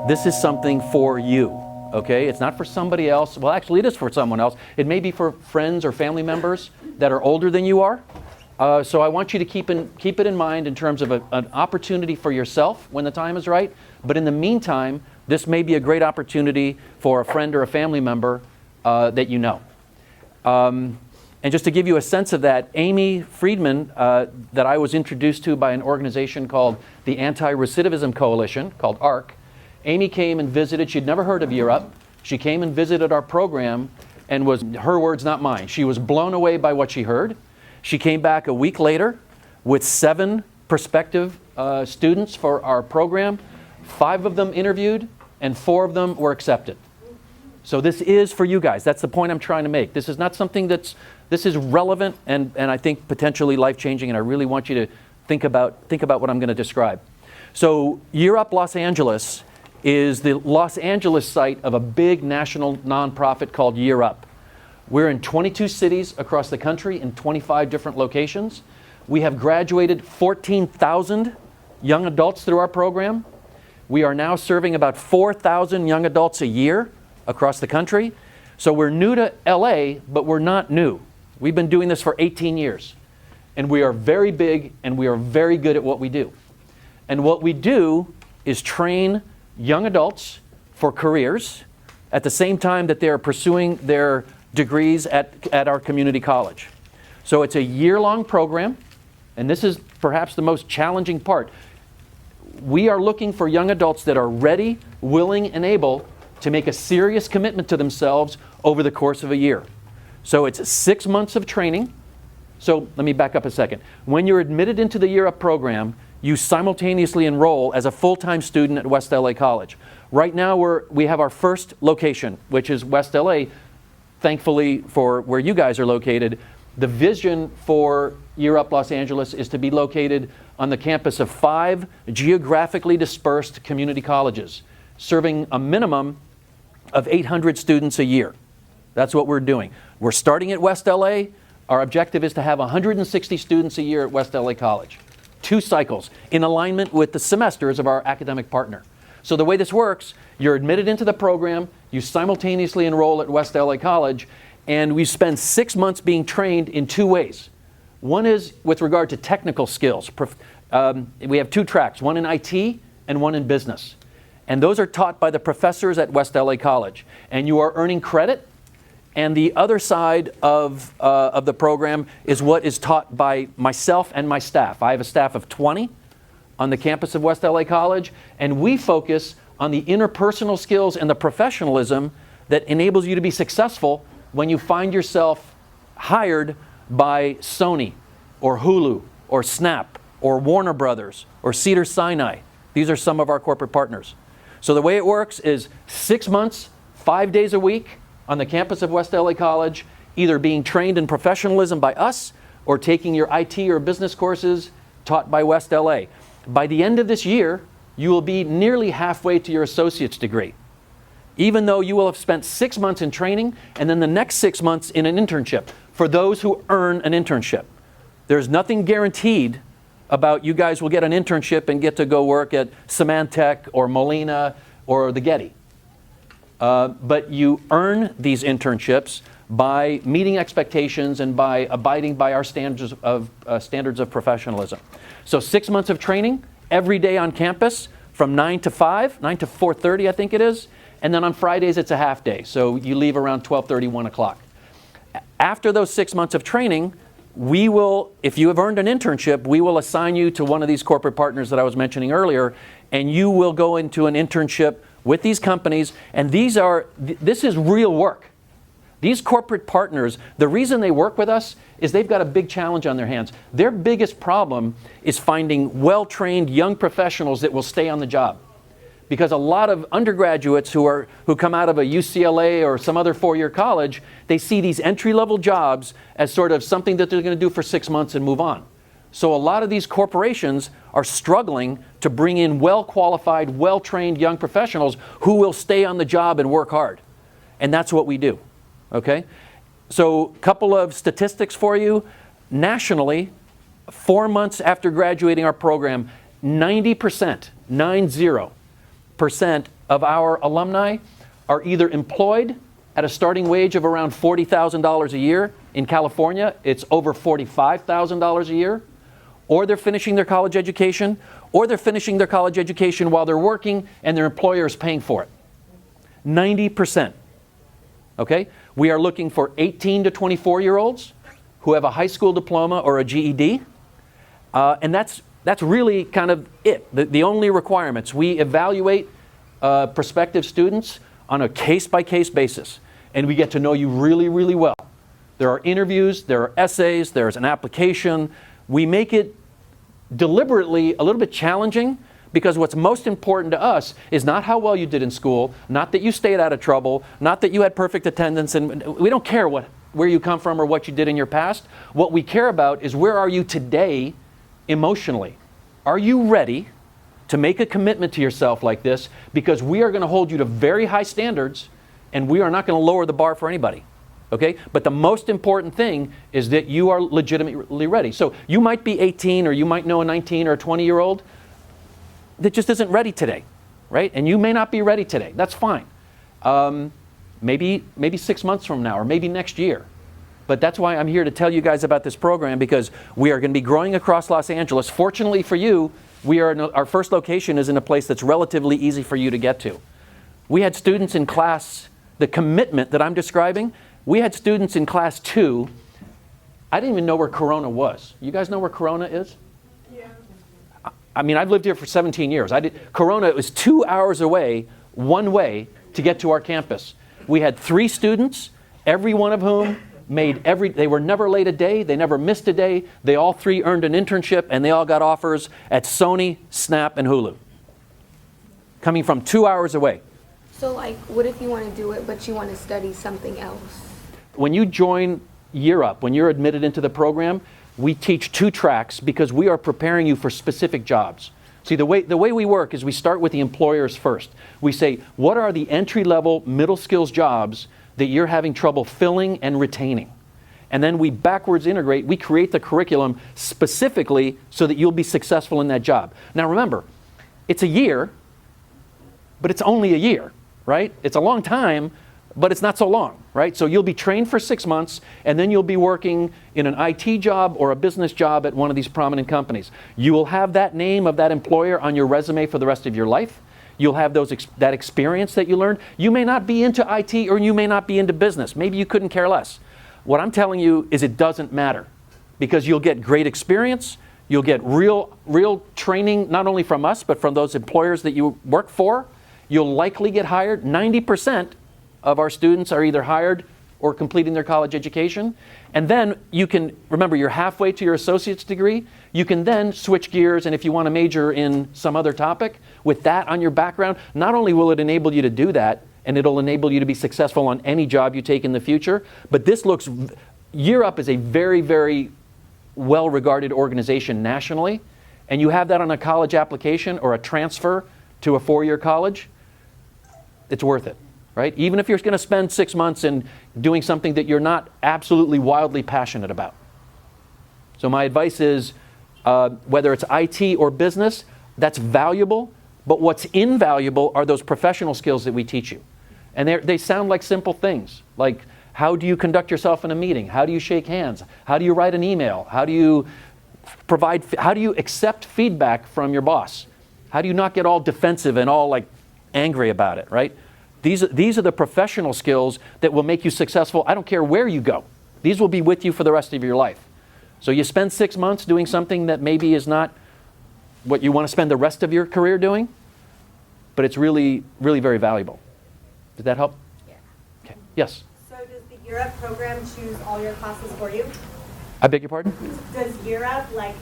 this is something for you, okay? It's not for somebody else. Well, actually, it is for someone else. It may be for friends or family members that are older than you are. So I want you to keep it in mind in terms of an opportunity for yourself when the time is right. But in the meantime, this may be a great opportunity for a friend or a family member that you know. And just to give you a sense of that, Amy Friedman, that I was introduced to by an organization called the Anti-Recidivism Coalition, called ARC, Amy came and visited. She'd never heard of Europe. She came and visited our program and was, her words, not mine, she was blown away by what she heard. She came back a week later with 7 prospective students for our program. 5 of them interviewed and 4 of them were accepted. So this is for you guys. That's the point I'm trying to make. This is not something this is relevant and I think potentially life-changing, and I really want you to think about what I'm going to describe. So Year Up Los Angeles is the Los Angeles site of a big national nonprofit called Year Up. We're in 22 cities across the country in 25 different locations. We have graduated 14,000 young adults through our program. We are now serving about 4,000 young adults a year across the country. So we're new to LA, but we're not new. We've been doing this for 18 years. And we are very big and we are very good at what we do. And what we do is train young adults for careers at the same time that they are pursuing their degrees at our community college. So it's a year-long program, and this is perhaps the most challenging part. We are looking for young adults that are ready, willing, and able to make a serious commitment to themselves over the course of a year. So it's 6 months of training. So let me back up a second. When you're admitted into the Year Up program, you simultaneously enroll as a full-time student at West LA College. Right now we have our first location, which is West LA. Thankfully for where you guys are located, the vision for Year Up Los Angeles is to be located on the campus of 5 geographically dispersed community colleges, serving a minimum of 800 students a year. That's what we're doing. We're starting at West LA. Our objective is to have 160 students a year at West LA College. 2 cycles in alignment with the semesters of our academic partner. So the way this works, you're admitted into the program, you simultaneously enroll at West LA College, and we spend 6 months being trained in 2 ways. One is with regard to technical skills. We have 2 tracks, one in IT and one in business. And those are taught by the professors at West LA College. And you are earning credit. And the other side of the program is what is taught by myself and my staff. I have a staff of 20 on the campus of West LA College, and we focus on the interpersonal skills and the professionalism that enables you to be successful when you find yourself hired by Sony or Hulu or Snap or Warner Brothers or Cedars-Sinai. These are some of our corporate partners. So the way it works is 6 months, 5 days a week on the campus of West LA College, either being trained in professionalism by us or taking your IT or business courses taught by West LA. By the end of this year, you will be nearly halfway to your associate's degree, even though you will have spent 6 months in training and then the next 6 months in an internship for those who earn an internship. There's nothing guaranteed about you guys will get an internship and get to go work at Symantec or Molina or the Getty. But you earn these internships by meeting expectations and by abiding by our standards of professionalism. So 6 months of training, every day on campus from 9 to 5, 9 to 4:30 I think it is, and then on Fridays it's a half day, so you leave around 12:30, 1 o'clock. After those 6 months of training, we will, if you have earned an internship, we will assign you to one of these corporate partners that I was mentioning earlier, and you will go into an internship with these companies, and this is real work. These corporate partners, the reason they work with us is they've got a big challenge on their hands. Their biggest problem is finding well-trained young professionals that will stay on the job. Because a lot of undergraduates who come out of a UCLA or some other 4-year college, they see these entry-level jobs as sort of something that they're going to do for 6 months and move on. So a lot of these corporations are struggling to bring in well-qualified, well-trained young professionals who will stay on the job and work hard. And that's what we do. Okay? So a couple of statistics for you. Nationally, 4 months after graduating our program, 90%, 90% of our alumni are either employed at a starting wage of around $40,000 a year. In California, it's over $45,000 a year. Or they're finishing their college education, or they're finishing their college education while they're working and their employer is paying for it. 90%. Okay? We are looking for 18 to 24-year-olds who have a high school diploma or a GED. And that's really kind of it, the only requirements. We evaluate prospective students on a case-by-case basis, and we get to know you really, really well. There are interviews, there are essays, there's an application. We make it deliberately a little bit challenging, because what's most important to us is not how well you did in school, not that you stayed out of trouble, not that you had perfect attendance, and we don't care where you come from or what you did in your past. What we care about is, where are you today emotionally? Are you ready to make a commitment to yourself like this? Because we are going to hold you to very high standards, and we are not going to lower the bar for anybody. Okay? But the most important thing is that you are legitimately ready. So you might be 18, or you might know a 19 or a 20-year-old that just isn't ready today, right? And you may not be ready today. That's fine. Maybe 6 months from now, or maybe next year. But that's why I'm here to tell you guys about this program, because we are going to be growing across Los Angeles. Fortunately for you, our first location is in a place that's relatively easy for you to get to. We had students in class, the commitment that I'm describing, we had students in class 2. I didn't even know where Corona was. You guys know where Corona is? Yeah. I mean, I've lived here for 17 years. Corona was 2 hours away, one way, to get to our campus. We had 3 students, every one of whom they were never late a day, they never missed a day. They all 3 earned an internship, and they all got offers at Sony, Snap, and Hulu, coming from 2 hours away. So like, what if you want to do it, but you want to study something else? When you join Year Up, when you're admitted into the program, we teach 2 tracks, because we are preparing you for specific jobs. See, the way we work is we start with the employers first. We say, what are the entry-level middle skills jobs that you're having trouble filling and retaining? And then we backwards integrate, we create the curriculum specifically so that you'll be successful in that job. Now remember, it's a year, but it's only a year, right? It's a long time, but it's not so long, right? So you'll be trained for 6 months, and then you'll be working in an IT job or a business job at one of these prominent companies. You will have that name of that employer on your resume for the rest of your life. You'll have that experience that you learned. You may not be into IT, or you may not be into business. Maybe you couldn't care less. What I'm telling you is, it doesn't matter, because you'll get great experience. You'll get real training, not only from us, but from those employers that you work for. You'll likely get hired. 90% of our students are either hired or completing their college education. And then you can, remember, you're halfway to your associate's degree. You can then switch gears, and if you want to major in some other topic, with that on your background, not only will it enable you to do that, and it'll enable you to be successful on any job you take in the future, but Year Up is a very, very well-regarded organization nationally, and you have that on a college application or a transfer to a 4-year college, it's worth it. Right? Even if you're going to spend 6 months in doing something that you're not absolutely wildly passionate about. So my advice is, whether it's IT or business, that's valuable, but what's invaluable are those professional skills that we teach you. And they sound like simple things, like, how do you conduct yourself in a meeting? How do you shake hands? How do you write an email? How do you accept feedback from your boss? How do you not get all defensive and all like angry about it, right? These are the professional skills that will make you successful. I don't care where you go. These will be with you for the rest of your life. So you spend 6 months doing something that maybe is not what you want to spend the rest of your career doing, but it's really, really very valuable. Did that help? Yeah. Okay. Yes? So does the Year Up program choose all your classes for you? I beg your pardon? Does Year Up assign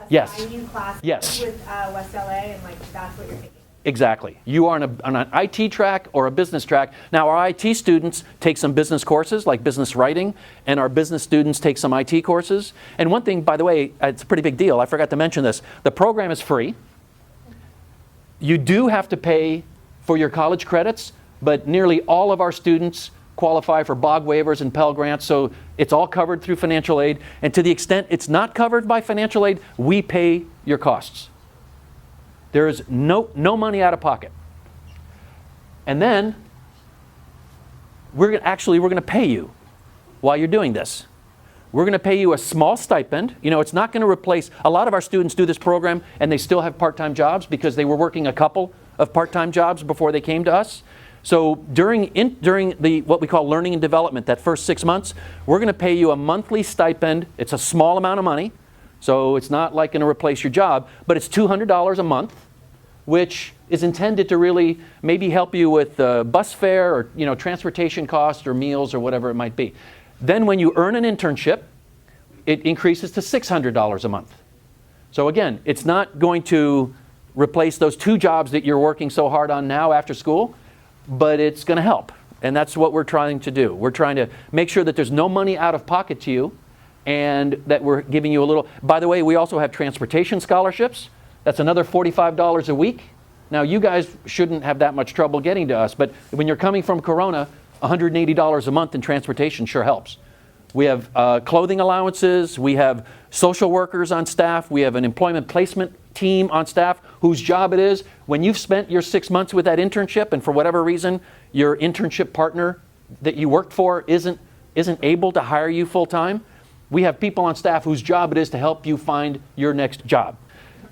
Yes. you classes Yes. with West LA, and that's what you're taking? Exactly. You are on an IT track or a business track. Now, our IT students take some business courses like business writing, and our business students take some IT courses. And one thing, by the way, it's a pretty big deal. I forgot to mention this. The program is free. You do have to pay for your college credits, but nearly all of our students qualify for BOG waivers and Pell Grants, so it's all covered through financial aid. And to the extent it's not covered by financial aid, we pay your costs. There is no money out of pocket. And then we're going to pay you while you're doing this. We're going to pay you a small stipend. You know, it's not going to replace, a lot of our students do this program and they still have part-time jobs because they were working a couple of part-time jobs before they came to us. So during the what we call learning and development, that first 6 months, we're going to pay you a monthly stipend. It's a small amount of money, so it's not like going to replace your job, but it's $200 a month, which is intended to really maybe help you with bus fare or, you know, transportation costs or meals or whatever it might be. Then when you earn an internship, it increases to $600 a month. So again, it's not going to replace those 2 jobs that you're working so hard on now after school, but it's going to help. And that's what we're trying to do. We're trying to make sure that there's no money out of pocket to you and that we're giving you a little. By the way, we also have transportation scholarships. That's another $45 a week. Now, you guys shouldn't have that much trouble getting to us, but when you're coming from Corona, $180 a month in transportation sure helps. We have clothing allowances. We have social workers on staff. We have an employment placement team on staff whose job it is, when you've spent your 6 months with that internship and for whatever reason your internship partner that you worked for isn't able to hire you full time, we have people on staff whose job it is to help you find your next job.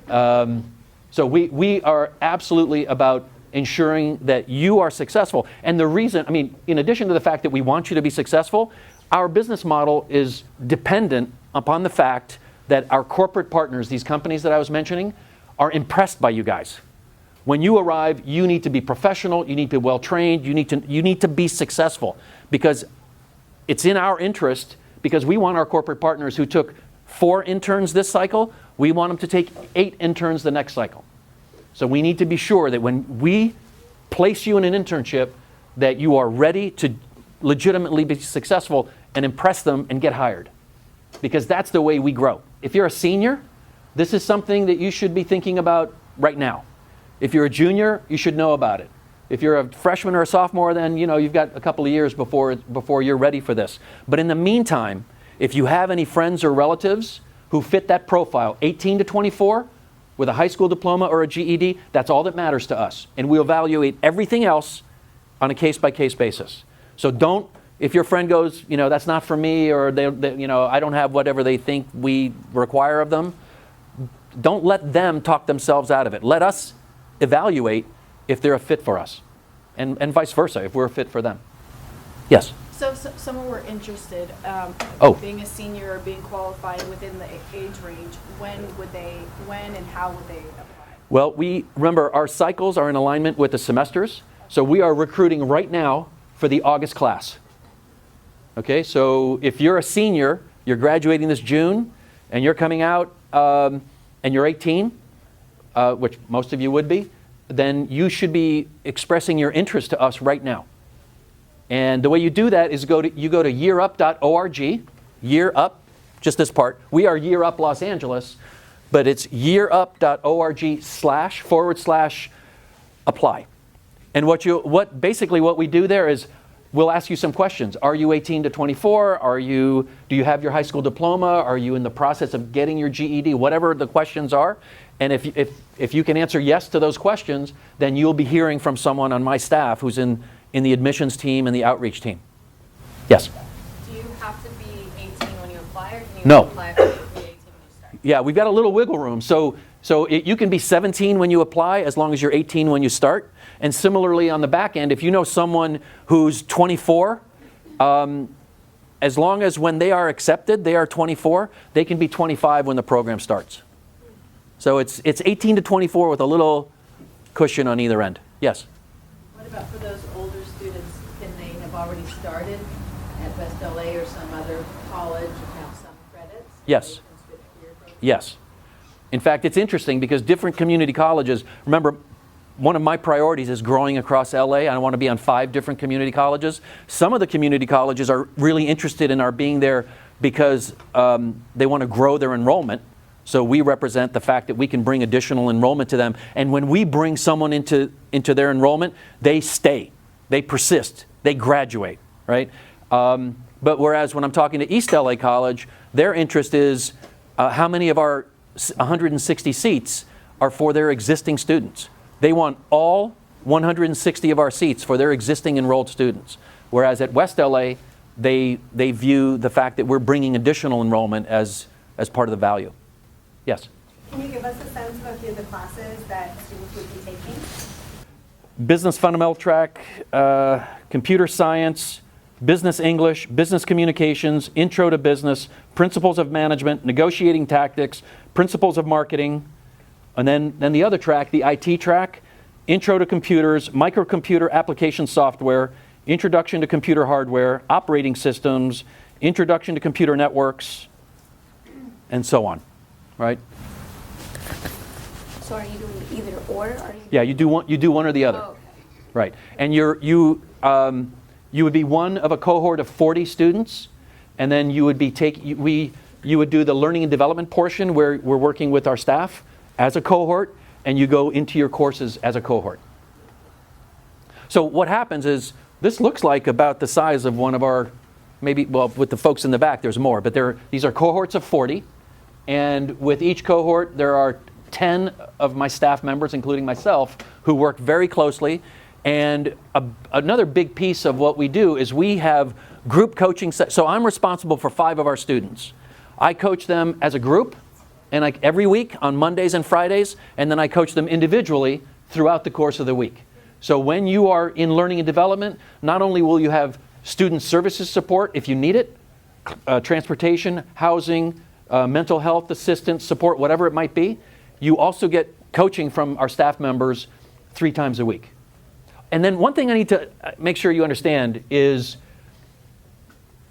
So we are absolutely about ensuring that you are successful. And the reason, I mean, in addition to the fact that we want you to be successful, our business model is dependent upon the fact that our corporate partners, these companies that I was mentioning, are impressed by you guys. When you arrive, you need to be professional, you need to be well trained, you need to be successful, because it's in our interest, because we want our corporate partners who took 4 interns this cycle, we want them to take 8 interns the next cycle. So we need to be sure that when we place you in an internship, that you are ready to legitimately be successful and impress them and get hired. Because that's the way we grow. If you're a senior, this is something that you should be thinking about right now. If you're a junior, you should know about it. If you're a freshman or a sophomore, then you know you've got a couple of years before you're ready for this. But in the meantime, if you have any friends or relatives who fit that profile, 18 to 24, with a high school diploma or a GED, that's all that matters to us. And we'll evaluate everything else on a case-by-case basis. So don't, if your friend goes, you know, that's not for me, or they, you know, I don't have whatever they think we require of them, don't let them talk themselves out of it. Let us evaluate if they're a fit for us, and vice versa, if we're a fit for them. Yes? So if someone were interested, being a senior or being qualified within the age range, when and how would they apply? Well, remember, our cycles are in alignment with the semesters, so we are recruiting right now for the August class. Okay, so if you're a senior, you're graduating this June, and you're coming out and you're 18, which most of you would be, then you should be expressing your interest to us right now. And the way you do that is you go to yearup.org, Year Up, just this part. We are Year Up Los Angeles, but it's yearup.org/apply. And what we do there is we'll ask you some questions. Are you 18 to 24? Do you have your high school diploma? Are you in the process of getting your GED? Whatever the questions are. And if you can answer yes to those questions, then you'll be hearing from someone on my staff who's in the admissions team and the outreach team. Yes? Do you have to be 18 when you apply, or can you No. apply for 18 when you start? Yeah, we've got a little wiggle room. So you can be 17 when you apply as long as you're 18 when you start. And similarly on the back end, if you know someone who's 24, as long as when they are accepted, they are 24, they can be 25 when the program starts. So it's 18 to 24 with a little cushion on either end. Yes? What about for those older students? Can they have already started at West LA or some other college and have some credits? Yes. They can switch career programs? Yes. In fact, it's interesting because different community colleges, remember, one of my priorities is growing across LA. I want to be on 5 different community colleges. Some of the community colleges are really interested in our being there because they want to grow their enrollment. So we represent the fact that we can bring additional enrollment to them. And when we bring someone into their enrollment, they stay, they persist, they graduate, right? But whereas when I'm talking to East LA College, their interest is how many of our 160 seats are for their existing students. They want all 160 of our seats for their existing enrolled students. Whereas at West LA, they view the fact that we're bringing additional enrollment as part of the value. Yes? Can you give us a sense of a few of the classes that students would be taking? Business fundamental track, computer science, business English, business communications, intro to business, principles of management, negotiating tactics, principles of marketing, and then the other track, the IT track, intro to computers, microcomputer application software, introduction to computer hardware, operating systems, introduction to computer networks, and so on, right? So are you doing either or? Are you Yeah, you do one or the other. Oh, okay. Right, and you would be one of a cohort of 40 students, and then you would be you would do the learning and development portion where we're working with our staff as a cohort, and you go into your courses as a cohort. So what happens is, this looks like about the size of one of our, maybe, well, with the folks in the back, there's more, but these are cohorts of 40, and with each cohort, there are 10 of my staff members, including myself, who work very closely. And another big piece of what we do is we have group coaching. So I'm responsible for 5 of our students. I coach them as a group, and every week on Mondays and Fridays, and then I coach them individually throughout the course of the week. So when you are in learning and development, not only will you have student services support if you need it, transportation, housing, mental health assistance support, whatever it might be, you also get coaching from our staff members 3 times a week. And then one thing I need to make sure you understand is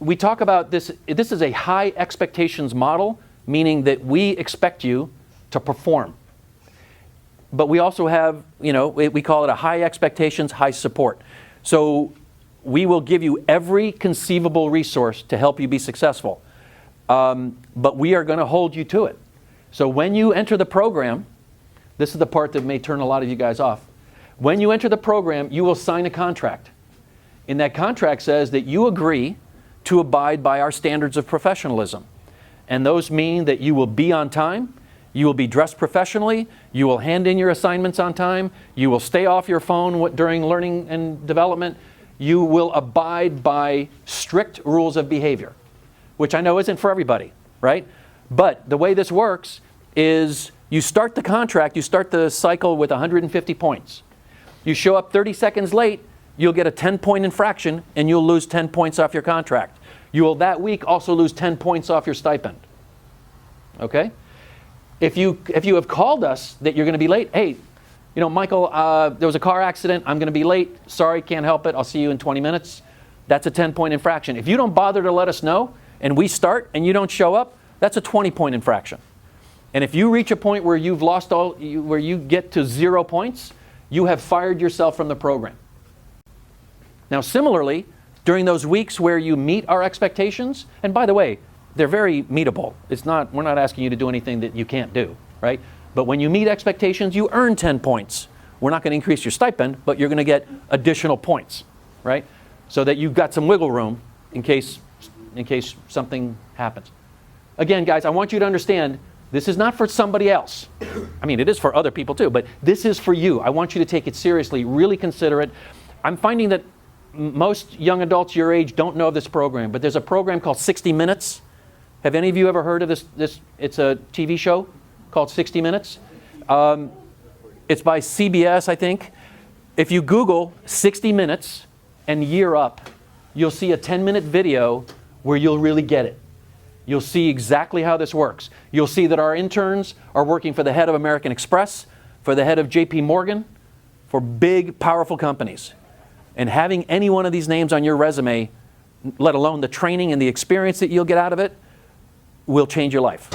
we talk about this is a high expectations model, meaning that we expect you to perform. But we also have, we call it a high expectations, high support. So we will give you every conceivable resource to help you be successful. But we are going to hold you to it. So when you enter the program, this is the part that may turn a lot of you guys off. When you enter the program, you will sign a contract. And that contract says that you agree to abide by our standards of professionalism. And those mean that you will be on time, you will be dressed professionally, you will hand in your assignments on time, you will stay off your phone during learning and development, you will abide by strict rules of behavior, which I know isn't for everybody, right? But the way this works is you start the contract, you start the cycle with 150 points. You show up 30 seconds late, you'll get a 10-point infraction and you'll lose 10 points off your contract. You will that week also lose 10 points off your stipend. Okay? If you have called us that you're going to be late, hey, Michael, there was a car accident, I'm going to be late, sorry, can't help it, I'll see you in 20 minutes. That's a 10-point infraction. If you don't bother to let us know and we start and you don't show up, that's a 20-point infraction. And if you reach a point where you've lost where you get to 0 points, you have fired yourself from the program. Now, similarly, during those weeks where you meet our expectations, and by the way, they're very meetable. We're not asking you to do anything that you can't do, right? But when you meet expectations, you earn 10 points. We're not going to increase your stipend, but you're going to get additional points, right? So that you've got some wiggle room in case something happens. Again, guys, I want you to understand, this is not for somebody else. I mean, it is for other people too, but this is for you. I want you to take it seriously, really consider it. I'm finding that most young adults your age don't know of this program, but there's a program called 60 Minutes. Have any of you ever heard of this? It's a TV show called 60 Minutes. It's by CBS, I think. If you Google 60 Minutes and Year Up, you'll see a 10-minute video where you'll really get it. You'll see exactly how this works. You'll see that our interns are working for the head of American Express, for the head of JP Morgan, for big, powerful companies. And having any one of these names on your resume, let alone the training and the experience that you'll get out of it, will change your life.